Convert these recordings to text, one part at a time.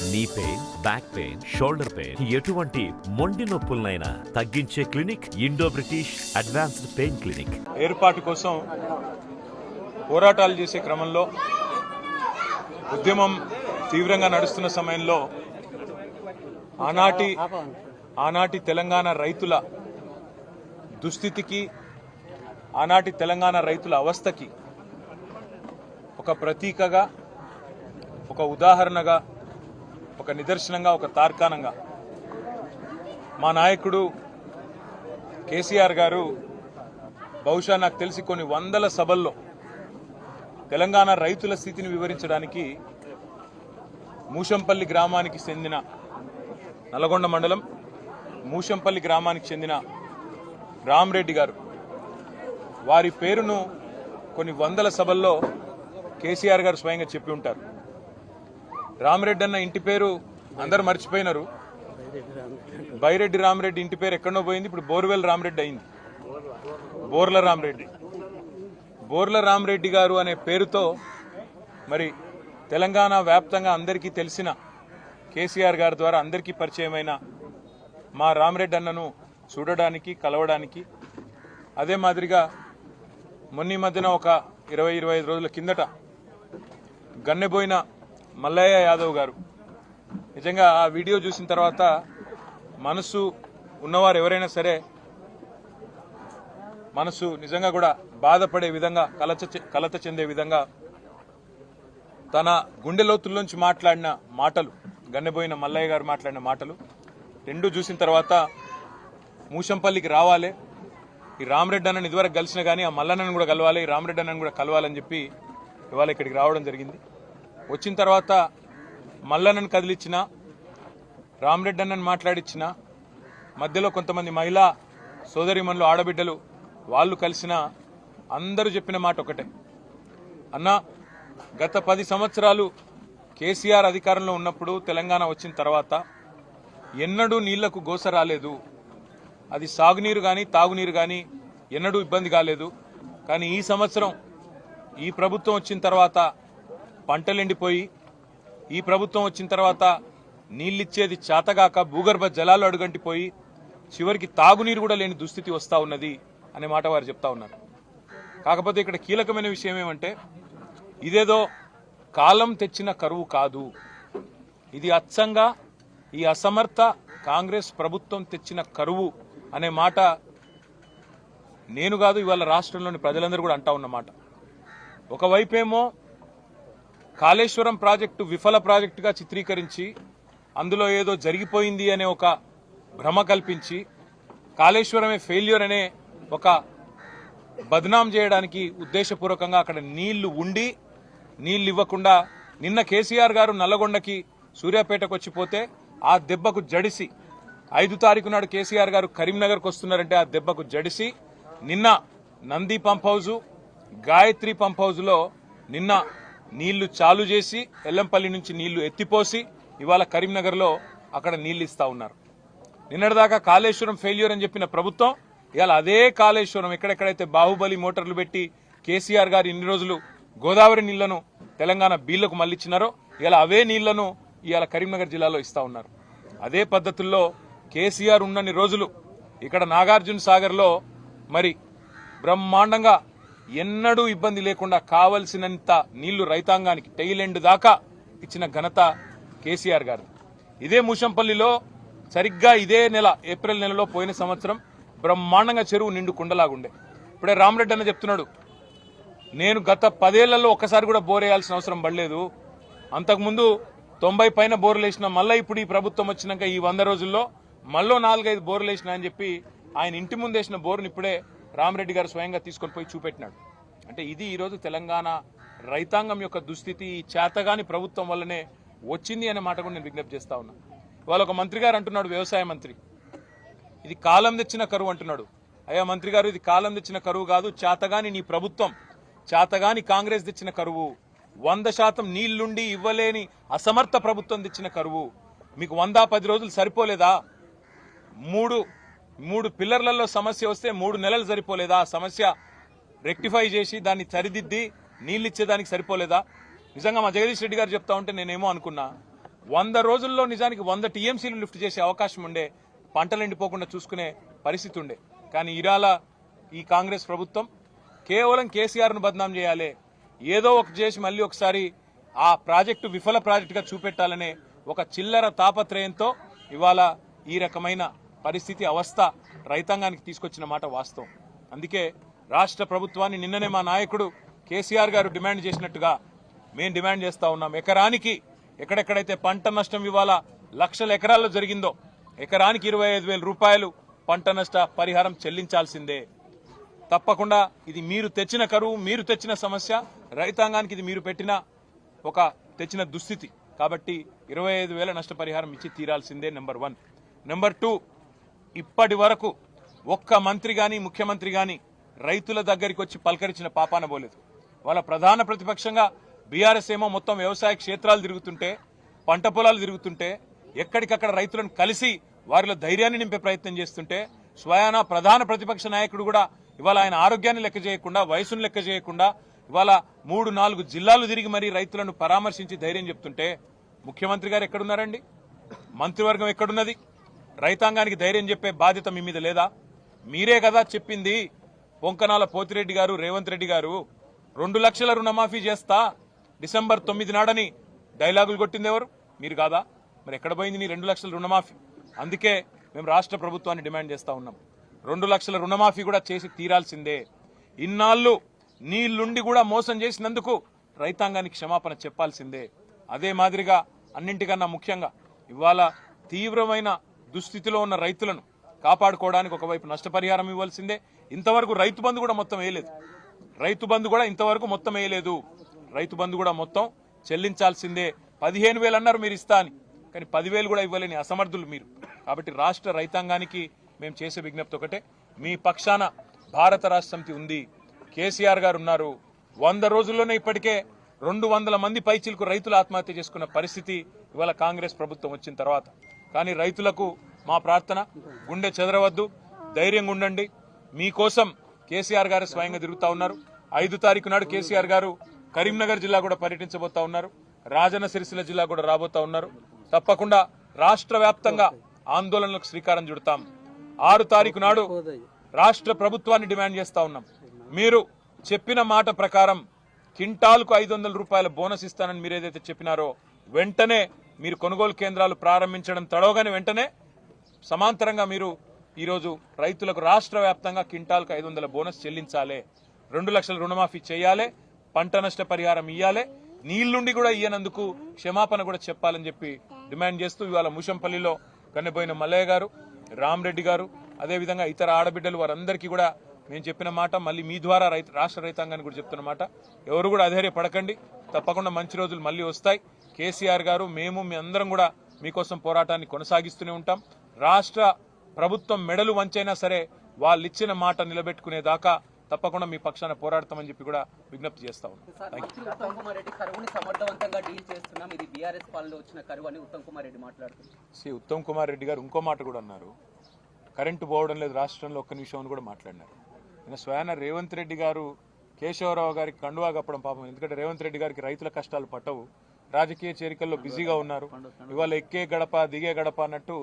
Knee pain, back pain, shoulder pain, ఎటువంటి మొండి నొప్పులనైనా తగ్గించే clinic Indo British advanced pain clinic. ఏర్పాటు కోసం పోరాటాలు చేసే క్రమంలో ఉద్యమం తీవ్రంగా నడుస్తున్న సమయంలో ఆనాటి తెలంగాణ రైతుల దుస్థితికి, ఆనాటి తెలంగాణ రైతుల అవస్థకి ఒక ప్రతీకగా, ఒక ఉదాహరణగా, ఒక నిదర్శనంగా, ఒక తార్కాణంగా మా నాయకుడు కేసీఆర్ గారు బహుశా నాకు తెలిసి కొన్ని వందల సభల్లో తెలంగాణ రైతుల స్థితిని వివరించడానికి మూషంపల్లి గ్రామానికి చెందిన, నల్గొండ మండలం మూషంపల్లి గ్రామానికి చెందిన రామరెడ్డి గారు, వారి పేరును కొన్ని వందల సభల్లో కేసీఆర్ గారు స్వయంగా చెప్పి ఉంటారు. రామరెడ్డి అన్న ఇంటి పేరు అందరు మర్చిపోయినారు. బైరెడ్డి రామరెడ్డి ఇంటి పేరు ఎక్కడో పోయింది, ఇప్పుడు బోర్వెల్ రామరెడ్డి అయింది. బోర్ల రామరెడ్డి గారు అనే పేరుతో మరి తెలంగాణ వ్యాప్తంగా అందరికీ తెలిసిన, కేసీఆర్ గారి ద్వారా అందరికీ పరిచయమైన మా రామరెడ్డి అన్నను చూడడానికి, కలవడానికి, అదే మాదిరిగా మొన్న మధ్యన ఒక 20-25 రోజుల కిందట గన్నెబోయిన మల్లయ్య యాదవ్ గారు, నిజంగా ఆ వీడియో చూసిన తర్వాత మనసు ఉన్నవారు ఎవరైనా సరే మనసు నిజంగా కూడా బాధపడే విధంగా, కలత చెందే విధంగా తన గుండె లోతుల్లోంచి మాట్లాడిన మాటలు, గన్నెబోయిన మల్లయ్య గారు మాట్లాడిన మాటలు రెండు చూసిన తర్వాత మూషంపల్లికి రావాలి, ఈ రామరెడ్డి అన్నని ఇదివరకు కలిసినా కానీ ఆ మల్లన్నను కూడా కలవాలి, ఈ రామరెడ్డి అన్నను కూడా కలవాలని చెప్పి ఇవాళ ఇక్కడికి రావడం జరిగింది. వచ్చిన తర్వాత మల్లన్నను కదిలిచ్చిన, రామరెడ్డి అన్నను మాట్లాడిచ్చిన, మధ్యలో కొంతమంది మహిళా సోదరిమణులు, ఆడబిడ్డలు వాళ్ళు కలిసిన అందరూ చెప్పిన మాట ఒకటే, అన్న గత 10 సంవత్సరాలు కేసీఆర్ అధికారంలో ఉన్నప్పుడు తెలంగాణ వచ్చిన తర్వాత ఎన్నడూ నీళ్లకు గోస రాలేదు, అది సాగునీరు కానీ తాగునీరు కానీ ఎన్నడూ ఇబ్బంది కాలేదు. కానీ ఈ సంవత్సరం ఈ ప్రభుత్వం వచ్చిన తర్వాత పంటలు ఎండిపోయి, ఈ ప్రభుత్వం వచ్చిన తర్వాత నీళ్ళిచ్చేది చేతగాక భూగర్భ జలాలు అడుగంటిపోయి చివరికి తాగునీరు కూడా లేని దుస్థితి వస్తూ ఉన్నది అనే మాట వారు చెప్తా ఉన్నారు. కాకపోతే ఇక్కడ కీలకమైన విషయం ఏమంటే, ఇదేదో కాలం తెచ్చిన కరువు కాదు, ఇది అచ్చంగా ఈ అసమర్థ కాంగ్రెస్ ప్రభుత్వం తెచ్చిన కరువు అనే మాట నేను కాదు, ఇవాళ రాష్ట్రంలోని ప్రజలందరూ కూడా అంటా ఉన్నమాట. ఒకవైపేమో కాళేశ్వరం ప్రాజెక్టు విఫల ప్రాజెక్టుగా చిత్రీకరించి అందులో ఏదో జరిగిపోయింది అనే ఒక భ్రమ కల్పించి కాళేశ్వరమే ఫెయిల్యూర్ అనే ఒక బద్నాం చేయడానికి ఉద్దేశపూర్వకంగా అక్కడ నీళ్లు ఉండి నీళ్లు ఇవ్వకుండా, నిన్న కేసీఆర్ గారు నల్లగొండకి సూర్యాపేటకు వచ్చిపోతే ఆ దెబ్బకు జడిసి 5 తారీఖు నాడు కేసీఆర్ గారు కరీంనగర్కు వస్తున్నారంటే ఆ దెబ్బకు జడిసి నిన్న Nandi pump house, Gayatri pump హౌజ్లో నిన్న నీళ్లు చాలు చేసి ఎల్లంపల్లి నుంచి నీళ్లు ఎత్తిపోసి ఇవాళ కరీంనగర్లో అక్కడ నీళ్లు ఇస్తా ఉన్నారు. నిన్నటిదాకా కాళేశ్వరం ఫెయిల్యూర్ అని చెప్పిన ప్రభుత్వం ఇవాళ అదే కాళేశ్వరం ఎక్కడెక్కడైతే బాహుబలి మోటార్లు పెట్టి కేసీఆర్ గారు ఇన్ని రోజులు గోదావరి నీళ్లను తెలంగాణ బీళ్లకు మళ్లిచ్చినారో ఇవాళ అవే నీళ్లను ఇవాళ కరీంనగర్ జిల్లాలో ఇస్తా ఉన్నారు. అదే పద్ధతుల్లో కేసీఆర్ ఉన్నన్ని రోజులు ఇక్కడ నాగార్జున సాగర్లో మరి బ్రహ్మాండంగా ఎన్నడూ ఇబ్బంది లేకుండా కావలసినంత నీళ్లు రైతాంగానికి టైలెండ్ దాకా ఇచ్చిన ఘనత కేసీఆర్ గారు. ఇదే మూషంపల్లిలో సరిగ్గా ఇదే నెల ఏప్రిల్ నెలలో పోయిన సంవత్సరం బ్రహ్మాండంగా చెరువు నిండు కుండలాగుండే. ఇప్పుడే రామరెడ్డి అన్న చెప్తున్నాడు, నేను గత 10 ఏళ్లలో ఒక్కసారి కూడా బోర్ వేయాల్సిన అవసరం పడలేదు, అంతకుముందు 90 పైన బోర్లు వేసిన, మళ్ళీ ఇప్పుడు ఈ ప్రభుత్వం వచ్చినాక ఈ 100 రోజుల్లో మళ్ళీ 4-5 బోర్లు వేసినా అని చెప్పి ఆయన ఇంటి ముందు వేసిన బోర్ను ఇప్పుడే రామరెడ్డి గారు స్వయంగా తీసుకొని పోయి చూపెట్టినాడు. అంటే ఇది ఈరోజు తెలంగాణ రైతాంగం యొక్క దుస్థితి, చేతగాని ప్రభుత్వం వల్లనే వచ్చింది అనే మాట కూడా నేను విజ్ఞప్తి చేస్తా ఉన్నా. ఇవాళ ఒక మంత్రి గారు అంటున్నాడు, వ్యవసాయ మంత్రి, ఇది కాలం తెచ్చిన కరువు అంటున్నాడు. అయ్యా మంత్రి గారు, ఇది కాలం తెచ్చిన కరువు కాదు, చేతగాని నీ ప్రభుత్వం, చేతగాని కాంగ్రెస్ తెచ్చిన కరువు, 100% నీళ్లుండి ఇవ్వలేని అసమర్థ ప్రభుత్వం తెచ్చిన కరువు. మీకు 110 రోజులు సరిపోలేదా? మూడు పిల్లర్లలో సమస్య వస్తే 3 నెలలు సరిపోలేదా? సమస్య రెక్టిఫై చేసి దాన్ని సరిదిద్ది నీళ్ళు ఇచ్చేదానికి సరిపోలేదా? నిజంగా మా జగదీష్ రెడ్డి గారు చెప్తా ఉంటే నేనేమో అనుకున్నా, 100 రోజుల్లో నిజానికి 100 టీఎంసీలు లిఫ్ట్ చేసే అవకాశం ఉండే, పంటలు ఎండిపోకుండా చూసుకునే పరిస్థితి ఉండే. కానీ ఇరాల ఈ కాంగ్రెస్ ప్రభుత్వం కేవలం కేసీఆర్ను బదనాం చేయాలి, ఏదో ఒక చేసి మళ్ళీ ఒకసారి ఆ ప్రాజెక్టు విఫల ప్రాజెక్టుగా చూపెట్టాలనే ఒక చిల్లర తాపత్రయంతో ఇవాళ ఈ రకమైన పరిస్థితి అవస్థ రైతాంగానికి తీసుకొచ్చిన మాట వాస్తవం. అందుకే రాష్ట్ర ప్రభుత్వాన్ని నిన్ననే మా నాయకుడు కేసీఆర్ గారు డిమాండ్ చేసినట్టుగా మేము డిమాండ్ చేస్తా ఉన్నాం. ఎకరానికి ఎక్కడెక్కడైతే పంట నష్టం ఇవాళ లక్షల ఎకరాల్లో జరిగిందో ఎకరానికి 25,000 రూపాయలు పంట నష్ట పరిహారం చెల్లించాల్సిందే. తప్పకుండా ఇది మీరు తెచ్చిన కరువు, మీరు తెచ్చిన సమస్య, రైతాంగానికి ఇది మీరు పెట్టిన తెచ్చిన దుస్థితి. కాబట్టి 25,000 నష్టపరిహారం ఇచ్చి తీరాల్సిందే. నెంబర్ 1. నెంబర్ 2, ఇప్పటి వరకు ఒక్క మంత్రి గాని ముఖ్యమంత్రి గాని రైతుల దగ్గరికి వచ్చి పలకరించిన పాపాన పోలేదు. వాళ్ళ ప్రధాన ప్రతిపక్షంగా బీఆర్ఎస్ ఏమో మొత్తం వ్యవసాయ క్షేత్రాలు తిరుగుతుంటే, పంట పొలాలు తిరుగుతుంటే, ఎక్కడికక్కడ రైతులను కలిసి వారిలో ధైర్యాన్ని నింపే ప్రయత్నం చేస్తుంటే, స్వయాన ప్రధాన ప్రతిపక్ష నాయకుడు కూడా ఇవాళ ఆయన ఆరోగ్యాన్ని లెక్క చేయకుండా, వయసును లెక్క చేయకుండా ఇవాళ 3-4 జిల్లాలు తిరిగి మరీ రైతులను పరామర్శించి ధైర్యం చెప్తుంటే ముఖ్యమంత్రి గారు ఎక్కడున్నారండి? మంత్రివర్గం ఎక్కడున్నది? రైతాంగానికి ధైర్యం చెప్పే బాధ్యత మీ మీద లేదా? మీరే కదా చెప్పింది, పొంకనాల పోతిరెడ్డి గారు, రేవంత్ రెడ్డి గారు 2 లక్షల రుణమాఫీ చేస్తా డిసెంబర్ 9 నాడని డైలాగులు కొట్టింది ఎవరు? మీరు కాదా? మరి ఎక్కడ పోయింది నీ 2 లక్షల రుణమాఫీ? అందుకే మేము రాష్ట్ర ప్రభుత్వాన్ని డిమాండ్ చేస్తా ఉన్నాం, 2 లక్షల రుణమాఫీ కూడా చేసి తీరాల్సిందే. ఇన్నాళ్ళు నీళ్లుండి కూడా మోసం చేసినందుకు రైతాంగానికి క్షమాపణ చెప్పాల్సిందే. అదే మాదిరిగా అన్నింటికన్నా ముఖ్యంగా ఇవాళ తీవ్రమైన దుస్థితిలో ఉన్న రైతులను కాపాడుకోవడానికి ఒకవైపు నష్టపరిహారం ఇవ్వాల్సిందే. ఇంతవరకు రైతు బంధు కూడా మొత్తం వేయలేదు, రైతు బంధు కూడా ఇంతవరకు మొత్తం వేయలేదు. రైతు బంధు కూడా మొత్తం చెల్లించాల్సిందే. 15,000 అన్నారు మీరు ఇస్తా అని, కానీ 10,000 కూడా ఇవ్వలేని అసమర్థులు మీరు. కాబట్టి రాష్ట్ర రైతాంగానికి మేము చేసే విజ్ఞప్తి ఒకటే, మీ పక్షాన భారత రాష్ట్ర సమితి ఉంది, కేసీఆర్ గారు ఉన్నారు. 100 రోజుల్లోనే ఇప్పటికే 200 మంది పైచిలకు రైతులు ఆత్మహత్య చేసుకున్న పరిస్థితి ఇవాళ కాంగ్రెస్ ప్రభుత్వం వచ్చిన తర్వాత. కానీ రైతులకు మా ప్రార్థన, గుండె చెదరవద్దు, ధైర్యంగా ఉండండి. మీకోసం కేసీఆర్ గారు స్వయంగా తిరుగుతా ఉన్నారు. 5 తారీఖు నాడు కేసీఆర్ గారు కరీంనగర్ జిల్లా కూడా పర్యటించబోతా ఉన్నారు, రాజన్న సిరిసిల్ల జిల్లా కూడా రాబోతా ఉన్నారు. తప్పకుండా రాష్ట్ర వ్యాప్తంగా ఆందోళనలకు శ్రీకారం చుడతాం. 6 తారీఖు నాడు రాష్ట్ర ప్రభుత్వాన్ని డిమాండ్ చేస్తా ఉన్నాం, మీరు చెప్పిన మాట ప్రకారం కింటాల్కు 500 రూపాయల బోనస్ ఇస్తానని మీరు ఏదైతే చెప్పినారో వెంటనే మీరు కొనుగోలు కేంద్రాలు ప్రారంభించడం తడవగానే వెంటనే సమాంతరంగా మీరు ఈరోజు రైతులకు రాష్ట్ర వ్యాప్తంగా కింటాల్కు 500 బోనస్ చెల్లించాలి, 2 లక్షల రుణమాఫీ చేయాలి, పంట నష్ట పరిహారం ఇయ్యాలి, నీళ్లుండి కూడా ఇయ్యనందుకు క్షమాపణ కూడా చెప్పాలని చెప్పి డిమాండ్ చేస్తూ ఇవాళ ముషంపల్లిలో గన్నెబోయిన మల్లయ్య గారు, రామరెడ్డి గారు, అదేవిధంగా ఇతర ఆడబిడ్డలు వారందరికీ కూడా మేము చెప్పిన మాట మళ్ళీ మీ ద్వారా రాష్ట్ర రైతాంగాన్ని కూడా చెప్తున్న మాట, ఎవరు కూడా అధైర్యపడకండి, తప్పకుండా మంచి రోజులు మళ్ళీ వస్తాయి. కేసీఆర్ గారు, మేము, మీ అందరం కూడా మీకోసం పోరాటాన్ని కొనసాగిస్తూనే ఉంటాం. రాష్ట్ర ప్రభుత్వం మెడలు వంచైనా సరే వాళ్ళు ఇచ్చిన మాట నిలబెట్టుకునే దాకా తప్పకుండా మీ పక్షాన పోరాడతామని చెప్పి కూడా విజ్ఞప్తి చేస్తా ఉన్నాం. ఉత్తమ్ కుమార్ రెడ్డి కరువుని సమర్థవంతంగా డీల్ చేస్తున్నాం, ఇది బీఆర్ఎస్ పాలనలో వచ్చిన కరువు అని ఉత్తమ్ కుమార్ రెడ్డి మాట్లాడుతున్నారు. ఉత్తమ్ కుమార్ రెడ్డి గారు ఇంకో మాట కూడా అన్నారు, కరెంటు పోవడం లేదు రాష్ట్రంలో, ఒక్క నిమిషం అని కూడా మాట్లాడినారు. స్వయాన రేవంత్ రెడ్డి గారు కేశవరావు గారికి కండువా కప్పడం పాపం, ఎందుకంటే రేవంత్ రెడ్డి గారికి రైతుల కష్టాలు పట్టవు, రాజకీయ చేరికల్లో బిజీగా ఉన్నారు. ఇవాళ ఎక్కే గడప దిగే గడప అన్నట్టు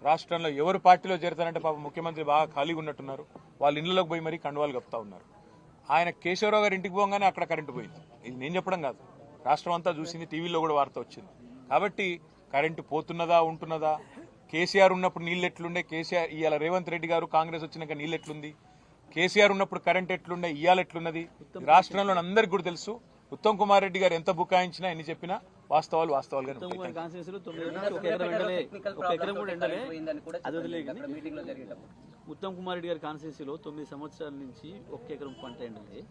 రాష్ట్రంలో ఎవరు పార్టీలో చేరుతారంటే పాపం ముఖ్యమంత్రి బాగా ఖాళీగా ఉన్నట్టున్నారు, వాళ్ళ ఇళ్లలోకి పోయి మరీ కండువాలు కప్పుతా ఉన్నారు. ఆయన కేశవరావు గారి ఇంటికి పోగానే అక్కడ కరెంటు పోయింది. ఇది నేను చెప్పడం కాదు, రాష్ట్రం అంతా చూసింది, టీవీలో కూడా వార్త వచ్చింది. కాబట్టి కరెంటు పోతున్నదా ఉంటున్నదా, కేసీఆర్ ఉన్నప్పుడు నీళ్ళు ఎట్లుండే, కేసీఆర్ ఇవాళ రేవంత్ రెడ్డి గారు కాంగ్రెస్ వచ్చినాక నీళ్ళు ఎట్లుంది, కేసీఆర్ ఉన్నప్పుడు కరెంట్ ఎట్లుండే, ఇవాళ ఎట్లున్నది రాష్ట్రంలో అందరికీ కూడా తెలుసు. ఉత్తమ్ కుమార్ రెడ్డి గారు ఎంత బుకాయించినా ఎన్ని చెప్పినా వాస్తవాలు వాస్తవాలుగానే ఉంటాయి. ఉత్తమ్ కుమార్ రెడ్డి గారి కాన్స్టిట్యూన్సీలో 9 సంవత్సరాల నుంచి 1 ఎకరం పంట ఎండలే.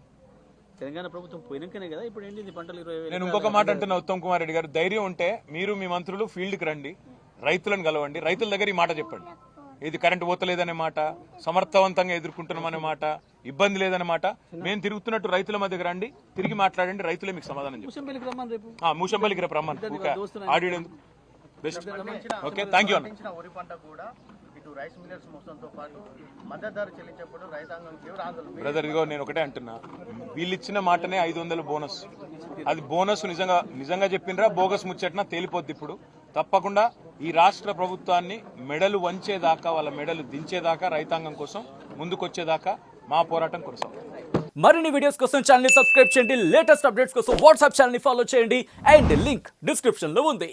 తెలంగాణ ప్రభుత్వం పోయినాకనే కదా ఇప్పుడు ఎండింది పంటలు 20,000. నేను ఇంకొక మాట అంటున్నా, ఉత్తమ్ కుమార్ రెడ్డి గారు ధైర్యం ఉంటే మీరు మీ మంత్రులు ఫీల్డ్కి రండి, రైతులను కలవండి, రైతుల దగ్గర ఈ మాట చెప్పండి, ఇది కరెంటు పోతలేదనే మాట, సమర్థవంతంగా ఎదుర్కొంటున్నామనే మాట, ఇబ్బంది లేదనే మాట. మేము తిరుగుతున్నట్టు రైతుల మధ్యకి రండి, తిరిగి మాట్లాడండి, రైతులే మీకు సమాధానం చెప్పండి. మూషంపల్లికి రేపు రమ్మని audio best. Okay, thank you అన్న. వరి పంట కూడా ఇటు రైస్ మిల్లర్స్ మొత్తంతో పాటు మద్దతు ధర చెల్లించేప్పుడు రైతాంగం తీవ్ర ఆందోళన. బ్రదర్, ఇదిగో నేను ఒకటే అంటున్నా, వీళ్ళు ఇచ్చిన మాటనే 500 బోనస్, అది బోనస్ నిజంగా చెప్పినరా బోగస్ ముచ్చట్నా తేలిపోద్ది. ఇప్పుడు తప్పకుండా ఈ రాష్ట్ర ప్రభుత్వాన్ని మెడలు వంచేదాకా, వాళ్ళ మెడలు దించేదాకా, రైతాంగం కోసం ముందుకొచ్చేదాకా మా పోరాటం కొనసాగుతుంది. మరిన్ని వీడియోస్ కోసం ఛానల్ ని సబ్స్క్రైబ్ చేయండి, లేటెస్ట్ అప్డేట్స్ కోసం వాట్సాప్ ఛానల్ ని ఫాలో చేయండి అండ్ లింక్ డిస్క్రిప్షన్ లో ఉంది.